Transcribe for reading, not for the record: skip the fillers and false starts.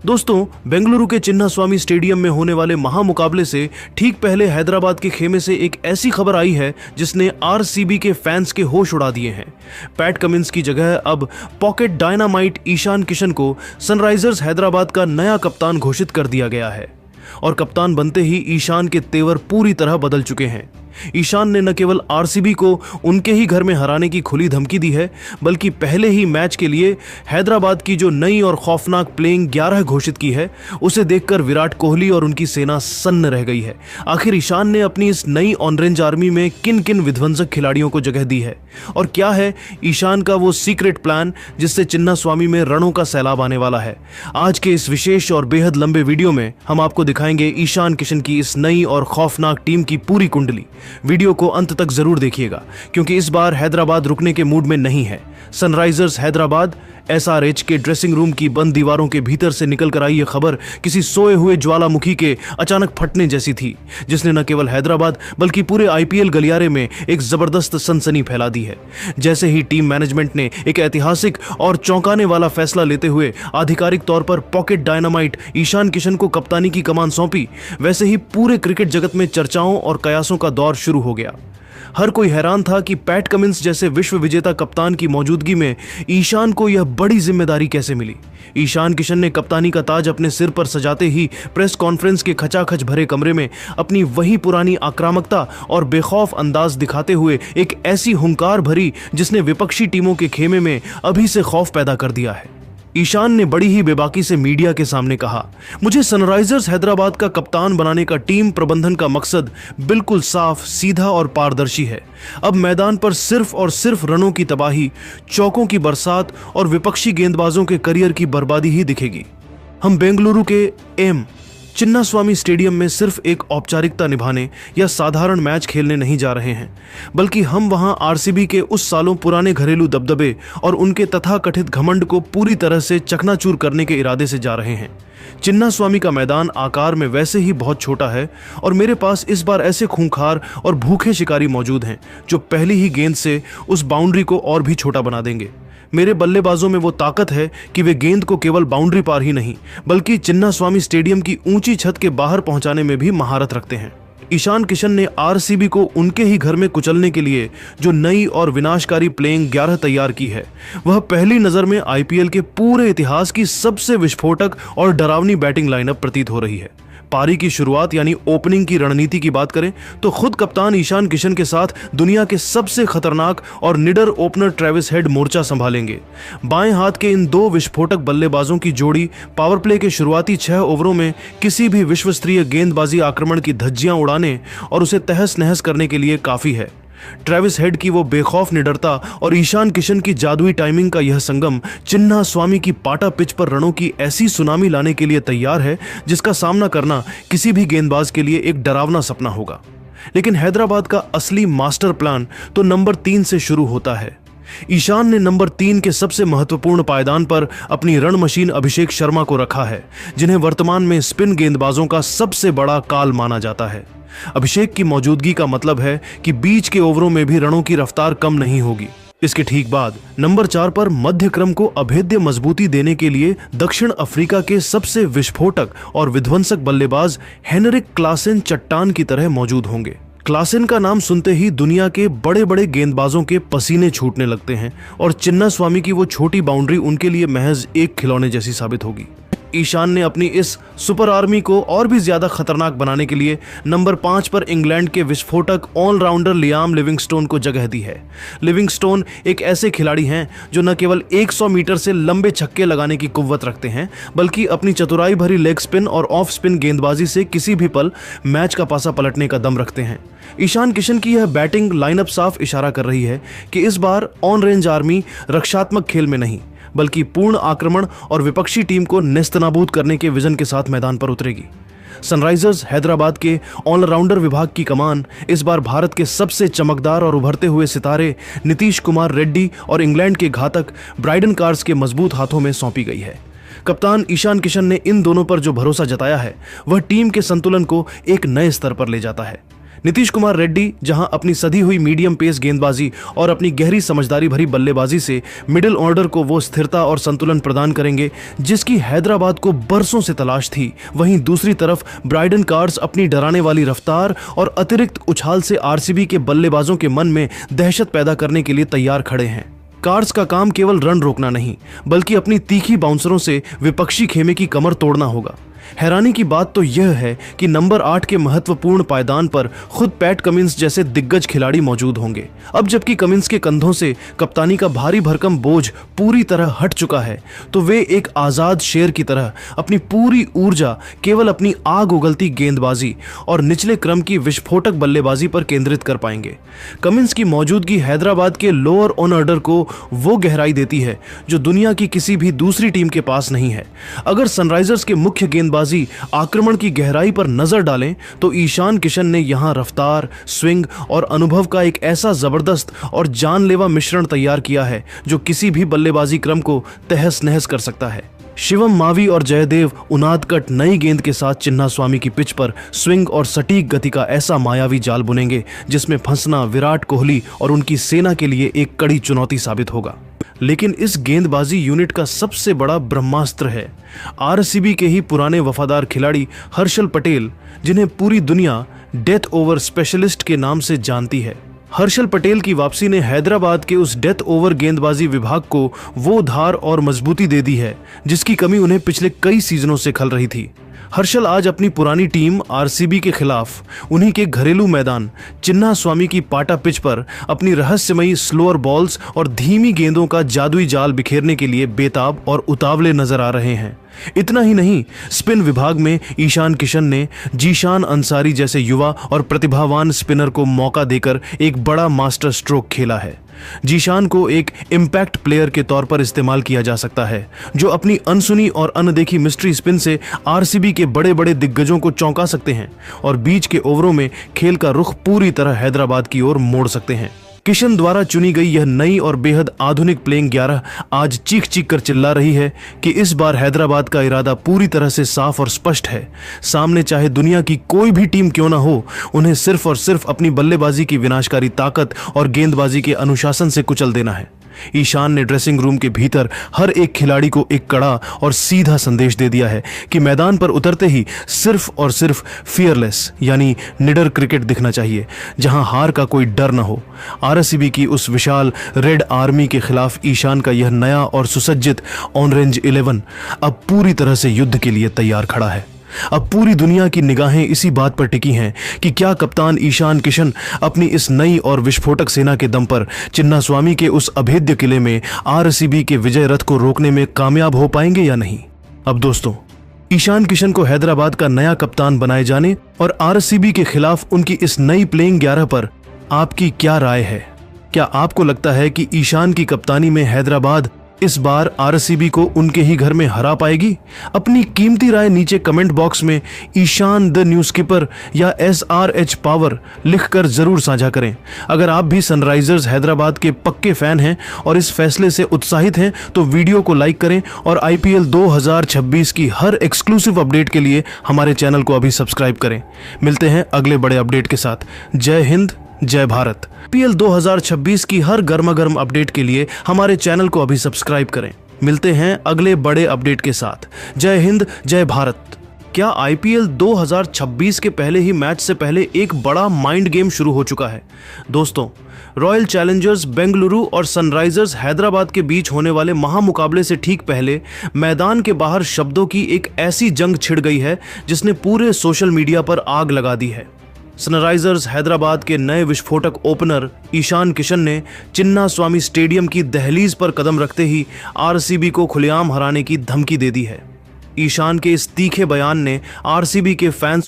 दोस्तों, बेंगलुरु के चिन्नास्वामी स्टेडियम में होने वाले महामुकाबले से ठीक पहले हैदराबाद के खेमे से एक ऐसी खबर आई है जिसने आरसीबी के फैंस के होश उड़ा दिए हैं। पैट कमिंस की जगह अब पॉकेट डायनामाइट ईशान किशन को सनराइजर्स हैदराबाद का नया कप्तान घोषित कर दिया गया है और कप्तान बनते ही ईशान के तेवर पूरी तरह बदल चुके हैं। ईशान ने न केवल आरसीबी को उनके ही घर में हराने की खुली धमकी दी है, बल्कि पहले ही मैच के लिए हैदराबाद की जो नई और खौफनाक प्लेइंग 11 घोषित की है, उसे देखकर विराट कोहली और उनकी सेना सन्न रह गई है। आखिर ईशान ने अपनी इस नई ऑरेंज आर्मी में किन किन विध्वंसक खिलाड़ियों को जगह दी है और क्या है ईशान का वो सीक्रेट प्लान जिससे चिन्नास्वामी में रणों का सैलाब आने वाला है। आज के इस विशेष और बेहद लंबे वीडियो में हम आपको दिखाएंगे ईशान किशन की इस नई और खौफनाक टीम की पूरी कुंडली। वीडियो को अंत तक जरूर देखिएगा क्योंकि इस बार हैदराबाद रुकने के मूड में नहीं है। सनराइजर्स हैदराबाद एसआरएच के ड्रेसिंग रूम की बंद दीवारों के भीतर से निकल कर आई यह खबर किसी सोए हुए ज्वालामुखी के अचानक फटने जैसी थी, जिसने न केवल हैदराबाद बल्कि पूरे आईपीएल गलियारे में एक जबरदस्त सनसनी फैला दी है। जैसे ही टीम मैनेजमेंट ने एक ऐतिहासिक और चौंकाने वाला फैसला लेते हुए आधिकारिक तौर पर पॉकेट डायनामाइट ईशान किशन को कप्तानी की कमान सौंपी, वैसे ही पूरे क्रिकेट जगत में चर्चाओं और कयासों का दौर शुरू हो गया। हर कोई हैरान था कि पैट कमिंस जैसे विश्व विजेता कप्तान की मौजूदगी में ईशान को यह बड़ी जिम्मेदारी कैसे मिली। ईशान किशन ने कप्तानी का ताज अपने सिर पर सजाते ही प्रेस कॉन्फ्रेंस के खचाखच भरे कमरे में अपनी वही पुरानी आक्रामकता और बेखौफ अंदाज दिखाते हुए एक ऐसी हुंकार भरी जिसने विपक्षी टीमों के खेमे में अभी से खौफ पैदा कर दिया है। ईशान ने बड़ी ही बेबाकी से मीडिया के सामने कहा, मुझे सनराइजर्स हैदराबाद का कप्तान बनाने का टीम प्रबंधन का मकसद बिल्कुल साफ, सीधा और पारदर्शी है। अब मैदान पर सिर्फ और सिर्फ रनों की तबाही, चौकों की बरसात और विपक्षी गेंदबाजों के करियर की बर्बादी ही दिखेगी। हम बेंगलुरु के चिन्नास्वामी स्टेडियम में सिर्फ एक औपचारिकता निभाने या साधारण मैच खेलने नहीं जा रहे हैं, बल्कि हम वहां आरसीबी के उस सालों पुराने घरेलू दबदबे और उनके तथाकथित घमंड को पूरी तरह से चकनाचूर करने के इरादे से जा रहे हैं। चिन्नास्वामी का मैदान आकार में वैसे ही बहुत छोटा है और मेरे पास इस बार ऐसे खूंखार और भूखे शिकारी मौजूद हैं जो पहली ही गेंद से उस बाउंड्री को और भी छोटा बना देंगे। मेरे बल्लेबाजों में वो ताकत है कि वे गेंद को केवल बाउंड्री पार ही नहीं बल्कि चिन्नास्वामी स्टेडियम की ऊंची छत के बाहर पहुंचाने में भी महारत रखते हैं। ईशान किशन ने आरसीबी को उनके ही घर में कुचलने के लिए जो नई और विनाशकारी प्लेइंग 11 तैयार की है, वह पहली नजर में आईपीएल के पूरे इतिहास की सबसे विस्फोटक और डरावनी बैटिंग लाइनअप प्रतीत हो रही है। पारी की शुरुआत यानी ओपनिंग की रणनीति की बात करें तो खुद कप्तान ईशान किशन के साथ दुनिया के सबसे खतरनाक और निडर ओपनर ट्रेविस हेड मोर्चा संभालेंगे। बाएं हाथ के इन दो विस्फोटक बल्लेबाजों की जोड़ी पावर प्ले के शुरुआती 6 ओवरों में किसी भी विश्व स्तरीय गेंदबाजी आक्रमण की धज्जियां उड़ाने और उसे तहस नहस करने के लिए काफी है। ट्रेविस हेड की वो बेखौफ निडरता और ईशान किशन की जादुई टाइमिंग का यह संगम चिन्नास्वामी की पाटा पिच पर रणों की ऐसी सुनामी लाने के लिए तैयार है जिसका सामना करना किसी भी गेंदबाज के लिए एक डरावना सपना होगा। लेकिन हैदराबाद का असली मास्टर प्लान तो नंबर 3 से शुरू होता है। ईशान ने नंबर 3 के सबसे महत्वपूर्ण पायदान पर अपनी रण मशीन अभिषेक शर्मा को रखा है, जिन्हें वर्तमान में स्पिन गेंदबाजों का सबसे बड़ा काल माना जाता है। अभिषेक की मौजूदगी का मतलब है कि बीच के ओवरों में भी रणों की रफ्तार कम नहीं होगी। इसके ठीक बाद नंबर 4 पर मध्य क्रम को अभेद्य मजबूती देने के लिए दक्षिण अफ्रीका के सबसे विस्फोटक और विध्वंसक बल्लेबाज हेनरिक क्लासेन चट्टान की तरह मौजूद होंगे। क्लासेन का नाम सुनते ही दुनिया के बड़े बड़े गेंदबाजों के पसीने छूटने लगते हैं और चिन्नास्वामी की वो छोटी बाउंड्री उनके लिए महज एक खिलौने जैसी साबित होगी। ईशान ने अपनी इस सुपर आर्मी को और भी ज्यादा खतरनाक बनाने के लिए नंबर 5 पर इंग्लैंड के विस्फोटक ऑलराउंडर लियाम लिविंगस्टोन को जगह दी है। लिविंगस्टोन एक ऐसे खिलाड़ी हैं जो न केवल 100 मीटर से लंबे छक्के लगाने की कुव्वत रखते हैं, बल्कि अपनी चतुराई भरी लेग स्पिन और ऑफ स्पिन गेंदबाजी से किसी भी पल मैच का पासा पलटने का दम रखते हैं। ईशान किशन की यह बैटिंग लाइनअप साफ इशारा कर रही है कि इस बार ऑन रेंज आर्मी रक्षात्मक खेल में नहीं बल्कि पूर्ण आक्रमण और विपक्षी टीम को नेस्तनाबूद करने के विजन के साथ मैदान पर उतरेगी। सनराइजर्स हैदराबाद के ऑलराउंडर विभाग की कमान इस बार भारत के सबसे चमकदार और उभरते हुए सितारे नीतीश कुमार रेड्डी और इंग्लैंड के घातक ब्राइडन कार्स के मजबूत हाथों में सौंपी गई है। कप्तान ईशान किशन ने इन दोनों पर जो भरोसा जताया है वह टीम के संतुलन को एक नए स्तर पर ले जाता है। नीतीश कुमार रेड्डी जहां अपनी सधी हुई मीडियम पेस गेंदबाजी और अपनी गहरी समझदारी भरी बल्लेबाजी से मिडिल ऑर्डर को वो स्थिरता और संतुलन प्रदान करेंगे जिसकी हैदराबाद को बरसों से तलाश थी, वहीं दूसरी तरफ ब्राइडन कार्ड्स अपनी डराने वाली रफ्तार और अतिरिक्त उछाल से आरसीबी के बल्लेबाजों के मन में दहशत पैदा करने के लिए तैयार खड़े हैं। कार्ड्स का काम केवल रन रोकना नहीं, बल्कि अपनी तीखी बाउंसरों से विपक्षी खेमे की कमर तोड़ना होगा। हैरानी की बात तो यह है कि नंबर 8 के महत्वपूर्ण पायदान पर खुद पैट कमिंस जैसे दिग्गज खिलाड़ी मौजूद होंगे। अब जबकि कमिंस के कंधों से कप्तानी का भारी भरकम बोझ पूरी तरह हट चुका है, तो वे एक आजाद शेर की तरह अपनी पूरी ऊर्जा केवल अपनी आग उगलती गेंदबाजी और निचले क्रम की विस्फोटक बल्लेबाजी पर केंद्रित कर पाएंगे। कमिंस की मौजूदगी हैदराबाद के लोअर ऑन ऑर्डर को वो गहराई देती है जो दुनिया की किसी भी दूसरी टीम के पास नहीं है। अगर सनराइजर्स के मुख्य गेंदबाजी आक्रमण की गहराई पर नजर डालें तो ईशान किशन ने यहां रफ्तार, स्विंग और अनुभव का एक ऐसा जबरदस्त और जानलेवा मिश्रण तैयार किया है जो किसी भी बल्लेबाजी क्रम को तहस नहस कर सकता है। शिवम मावी और जयदेव उनादकट नई गेंद के साथ चिन्नास्वामी की पिच पर स्विंग और सटीक गति का ऐसा मायावी जाल बुनेंगे जिसमें फंसना विराट कोहली और उनकी सेना के लिए एक कड़ी चुनौती साबित होगा। लेकिन इस गेंदबाजी यूनिट का सबसे बड़ा ब्रह्मास्त्र है आरसीबी के ही पुराने वफादार खिलाड़ी हर्षल पटेल, जिन्हें पूरी दुनिया डेथ ओवर स्पेशलिस्ट के नाम से जानती है। हर्षल पटेल की वापसी ने हैदराबाद के उस डेथ ओवर गेंदबाजी विभाग को वो धार और मजबूती दे दी है जिसकी कमी उन्हें पिछले कई सीजनों से खल रही थी। हर्षल आज अपनी पुरानी टीम आरसीबी के खिलाफ उन्हीं के घरेलू मैदान चिन्नास्वामी की पाटा पिच पर अपनी रहस्यमयी स्लोअर बॉल्स और धीमी गेंदों का जादुई जाल बिखेरने के लिए बेताब और उतावले नजर आ रहे हैं। इतना ही नहीं, स्पिन विभाग में ईशान किशन ने जीशान अंसारी जैसे युवा और प्रतिभावान स्पिनर को मौका देकर एक बड़ा मास्टर स्ट्रोक खेला है। जीशान को एक इम्पैक्ट प्लेयर के तौर पर इस्तेमाल किया जा सकता है जो अपनी अनसुनी और अनदेखी मिस्ट्री स्पिन से आरसीबी के बड़े बड़े दिग्गजों को चौंका सकते हैं और बीच के ओवरों में खेल का रुख पूरी तरह हैदराबाद की ओर मोड़ सकते हैं। किशन द्वारा चुनी गई यह नई और बेहद आधुनिक प्लेइंग 11 आज चीख चीख कर चिल्ला रही है कि इस बार हैदराबाद का इरादा पूरी तरह से साफ और स्पष्ट है। सामने चाहे दुनिया की कोई भी टीम क्यों ना हो, उन्हें सिर्फ और सिर्फ अपनी बल्लेबाजी की विनाशकारी ताकत और गेंदबाजी के अनुशासन से कुचल देना है। ईशान ने ड्रेसिंग रूम के भीतर हर एक खिलाड़ी को एक कड़ा और सीधा संदेश दे दिया है कि मैदान पर उतरते ही सिर्फ और सिर्फ फियरलेस यानी निडर क्रिकेट दिखना चाहिए, जहां हार का कोई डर न हो। आरसीबी की उस विशाल रेड आर्मी के खिलाफ ईशान का यह नया और सुसज्जित ऑन-रेंज 11 अब पूरी तरह से युद्ध के लिए तैयार खड़ा है। अब पूरी दुनिया की निगाहें इसी बात पर टिकी हैं कि क्या कप्तान ईशान किशन अपनी इस नई और विस्फोटक सेना के दम पर चिन्नास्वामी के उस अभेद्य किले में आरसीबी के विजय रथ को रोकने में कामयाब हो पाएंगे या नहीं। अब दोस्तों, ईशान किशन को हैदराबाद का नया कप्तान बनाए जाने और आरसीबी के खिलाफ उनकी इस नई प्लेइंग 11 पर आपकी क्या राय है? क्या आपको लगता है कि ईशान की कप्तानी में हैदराबाद इस बार आरसीबी को उनके ही घर में हरा पाएगी? अपनी कीमती राय नीचे कमेंट बॉक्स में ईशान द न्यू स्किपर या SRH पावर लिखकर जरूर साझा करें। अगर आप भी सनराइजर्स हैदराबाद के पक्के फैन हैं और इस फैसले से उत्साहित हैं तो वीडियो को लाइक करें और IPL 2026 की हर एक्सक्लूसिव अपडेट के लिए हमारे चैनल को अभी सब्सक्राइब करें। मिलते हैं अगले बड़े अपडेट के साथ। जय हिंद, जय भारत। IPL 2026 की हर गर्मा गर्म अपडेट के लिए हमारे चैनल को अभी सब्सक्राइब करें। मिलते हैं अगले बड़े अपडेट के साथ। जय हिंद, जय भारत। क्या IPL 2026 के पहले ही मैच से पहले एक बड़ा माइंड गेम शुरू हो चुका है? दोस्तों, रॉयल चैलेंजर्स बेंगलुरु और सनराइजर्स हैदराबाद के बीच होने वाले महामुकाबले से ठीक पहले मैदान के बाहर शब्दों की एक ऐसी जंग छिड़ गई है जिसने पूरे सोशल मीडिया पर आग लगा दी है। सनराइजर्स हैदराबाद के नए विस्फोटक ओपनर ईशान किशन ने चिन्नास्वामी स्टेडियम की दहलीज पर कदम रखते ही आरसीबी को खुलेआम हराने की धमकी दे दी है। ईशान के इस तीखे बयान ने आरसीबी के फैंस